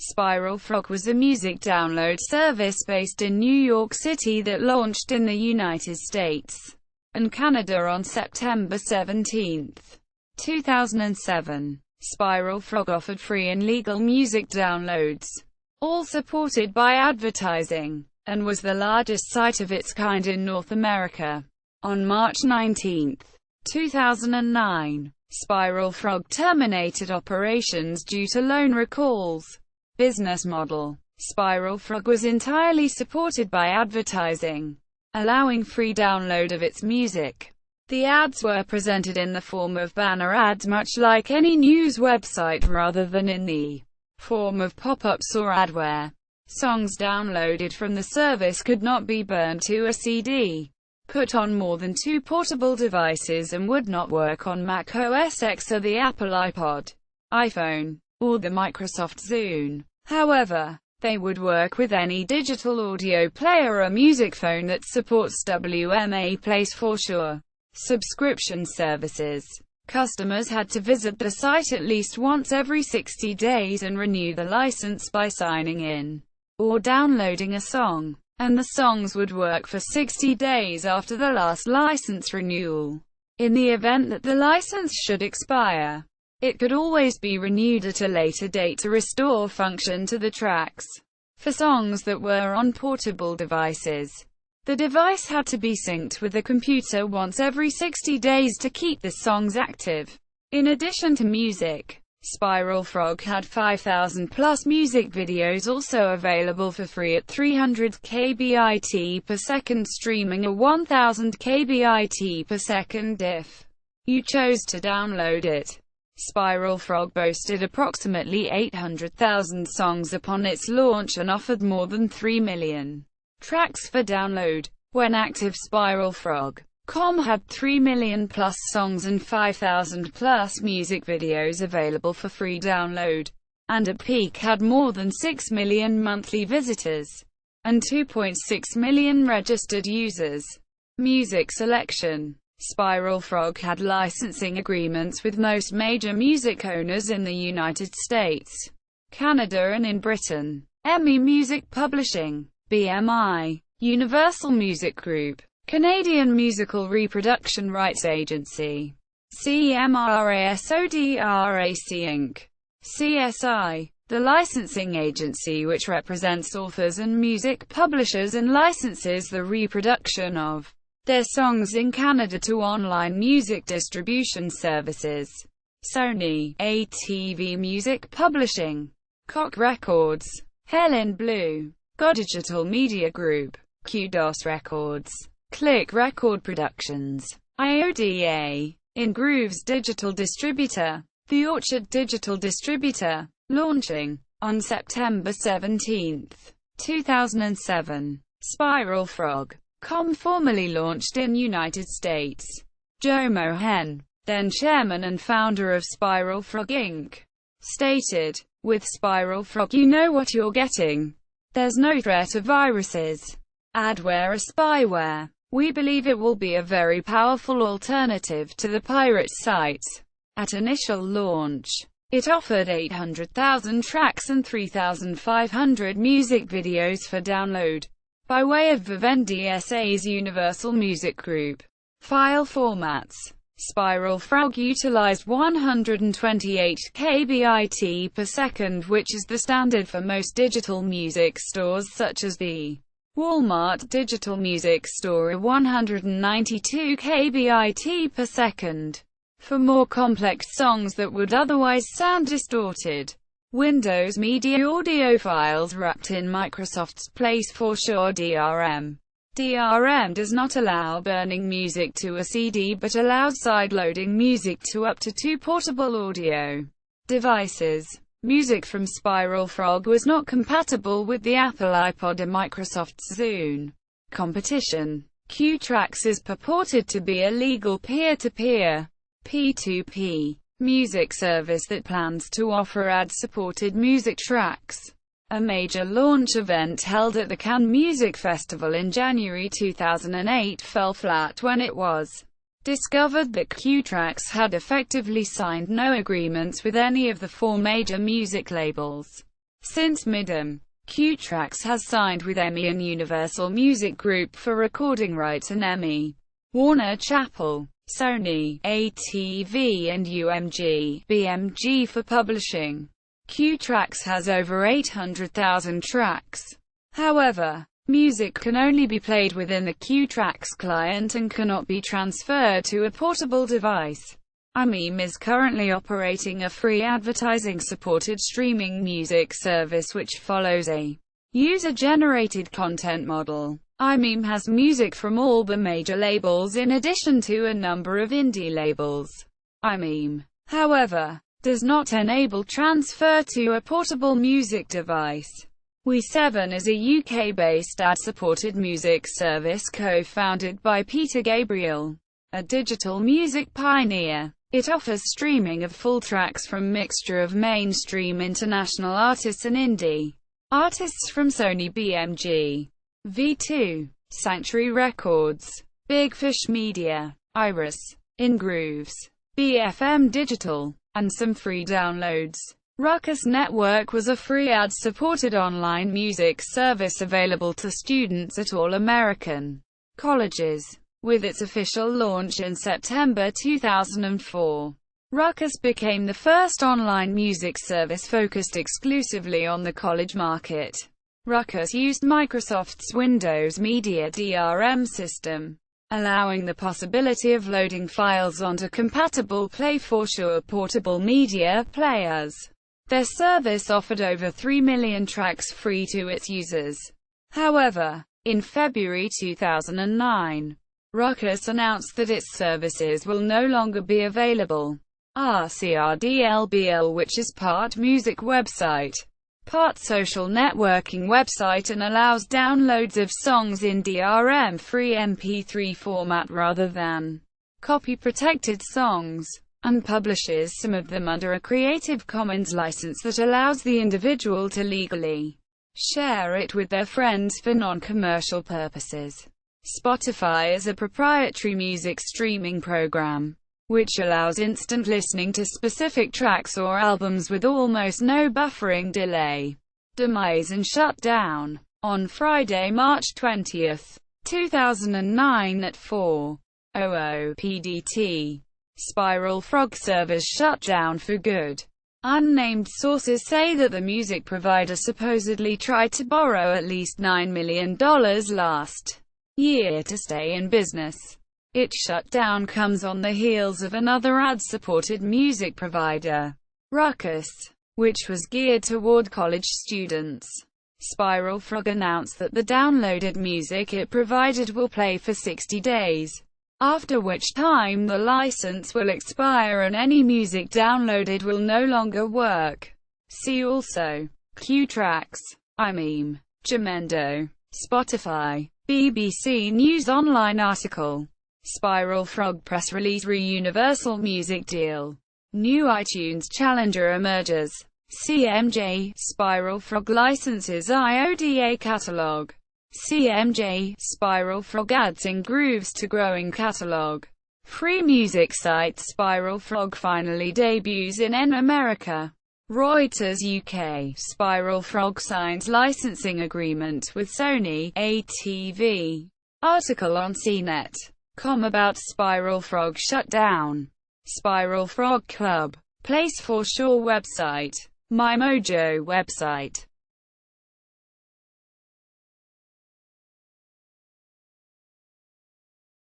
SpiralFrog was a music download service based in New York City that launched in the United States and Canada on September 17, 2007. SpiralFrog offered free and legal music downloads, all supported by advertising, and was the largest site of its kind in North America. On March 19, 2009, SpiralFrog terminated operations due to loan recalls. Business model: SpiralFrog was entirely supported by advertising, allowing free download of its music. The ads were presented in the form of banner ads, much like any news website, rather than in the form of pop-ups or adware. Songs downloaded from the service could not be burned to a CD, put on more than 2 portable devices, and would not work on Mac OS X or the Apple iPod, iPhone, or the Microsoft Zune. However, they would work with any digital audio player or music phone that supports WMA Plays for sure. Subscription services. Customers had to visit the site at least once every 60 days and renew the license by signing in or downloading a song, and the songs would work for 60 days after the last license renewal. In the event that the license should expire, it could always be renewed at a later date to restore function to the tracks. For songs that were on portable devices, the device had to be synced with the computer once every 60 days to keep the songs active. In addition to music, SpiralFrog had 5,000 plus music videos also available for free at 300 kbit per second streaming, or 1000 kbit per second if you chose to download it. SpiralFrog boasted approximately 800,000 songs upon its launch and offered more than 3 million tracks for download. When active, SpiralFrog.com had 3 million plus songs and 5,000 plus music videos available for free download, and at peak had more than 6 million monthly visitors and 2.6 million registered users. Music selection: SpiralFrog had licensing agreements with most major music owners in the United States, Canada, and in Britain. EMI Music Publishing, BMI, Universal Music Group, Canadian Musical Reproduction Rights Agency, CMRASODRAC Inc., CSI, the licensing agency which represents authors and music publishers and licenses the reproduction of their songs in Canada to online music distribution services. Sony, ATV Music Publishing, Cock Records, Helen Blue, Go Digital Media Group, QDOS Records, Click Record Productions, IODA, In Grooves Digital Distributor, The Orchard Digital Distributor, launching on September 17, 2007. SpiralFrog.com formally launched in United States. Joe Mohen, then chairman and founder of SpiralFrog Inc., stated, "With SpiralFrog you know what you're getting. There's no threat of viruses, adware or spyware. We believe it will be a very powerful alternative to the pirate sites." At initial launch, it offered 800,000 tracks and 3,500 music videos for download by way of Vivendi SA's Universal Music Group. File formats: SpiralFrog utilized 128 kbit per second, which is the standard for most digital music stores such as the Walmart Digital Music Store, or 192 kbit per second. For more complex songs that would otherwise sound distorted, Windows Media Audio files wrapped in Microsoft's Plays for Sure DRM. DRM does not allow burning music to a CD but allows sideloading music to up to 2 portable audio devices. Music from SpiralFrog was not compatible with the Apple iPod or Microsoft's Zune. Competition: Q-Tracks is purported to be a legal peer-to-peer P2P music service that plans to offer ad-supported music tracks. A major launch event held at the Cannes Music Festival in January 2008 fell flat when it was discovered that Q-Tracks had effectively signed no agreements with any of the 4 major music labels. Since Midem, Q-Trax has signed with EMI and Universal Music Group for recording rights, and EMI, Warner Chappell, Sony, ATV and UMG, BMG for publishing. Q-Trax has over 800,000 tracks. However, music can only be played within the Q-Trax client and cannot be transferred to a portable device. iMeme is currently operating a free advertising-supported streaming music service which follows a user-generated content model. iMeme has music from all the major labels in addition to a number of indie labels. iMeme, however, does not enable transfer to a portable music device. We7 is a UK-based ad-supported music service co-founded by Peter Gabriel, a digital music pioneer. It offers streaming of full tracks from mixture of mainstream international artists and indie artists from Sony, BMG, V2, Sanctuary Records, Big Fish Media, Iris, InGrooves, BFM Digital, and some free downloads. Ruckus Network was a free ad-supported online music service available to students at all American colleges. With its official launch in September 2004, Ruckus became the first online music service focused exclusively on the college market. Ruckus used Microsoft's Windows Media DRM system, allowing the possibility of loading files onto compatible Play4Sure portable media players. Their service offered over 3 million tracks free to its users. However, in February 2009, Ruckus announced that its services will no longer be available. RCRDLBL, which is part music website, part social networking website, and allows downloads of songs in DRM-free MP3 format rather than copy-protected songs, and publishes some of them under a Creative Commons license that allows the individual to legally share it with their friends for non-commercial purposes. Spotify is a proprietary music streaming program, which allows instant listening to specific tracks or albums with almost no buffering delay. Demise and shut down. On Friday, March 20, 2009 at 4:00 PDT, SpiralFrog servers shut down for good. Unnamed sources say that the music provider supposedly tried to borrow at least $9 million last year to stay in business. Its shutdown comes on the heels of another ad-supported music provider, Ruckus, which was geared toward college students. SpiralFrog announced that the downloaded music it provided will play for 60 days, after which time the license will expire and any music downloaded will no longer work. See also Q-Trax, iMeme, Jamendo, Spotify, BBC News Online article, SpiralFrog press release re-Universal Music deal, new iTunes challenger emerges, CMJ, SpiralFrog licenses IODA catalog, CMJ, SpiralFrog adds InGrooves to growing catalog, free music site SpiralFrog finally debuts in America. Reuters UK, SpiralFrog signs licensing agreement with Sony, ATV. Article on CNET.com about SpiralFrog shutdown. SpiralFrog Club. Play4Sure website. MyMojo website.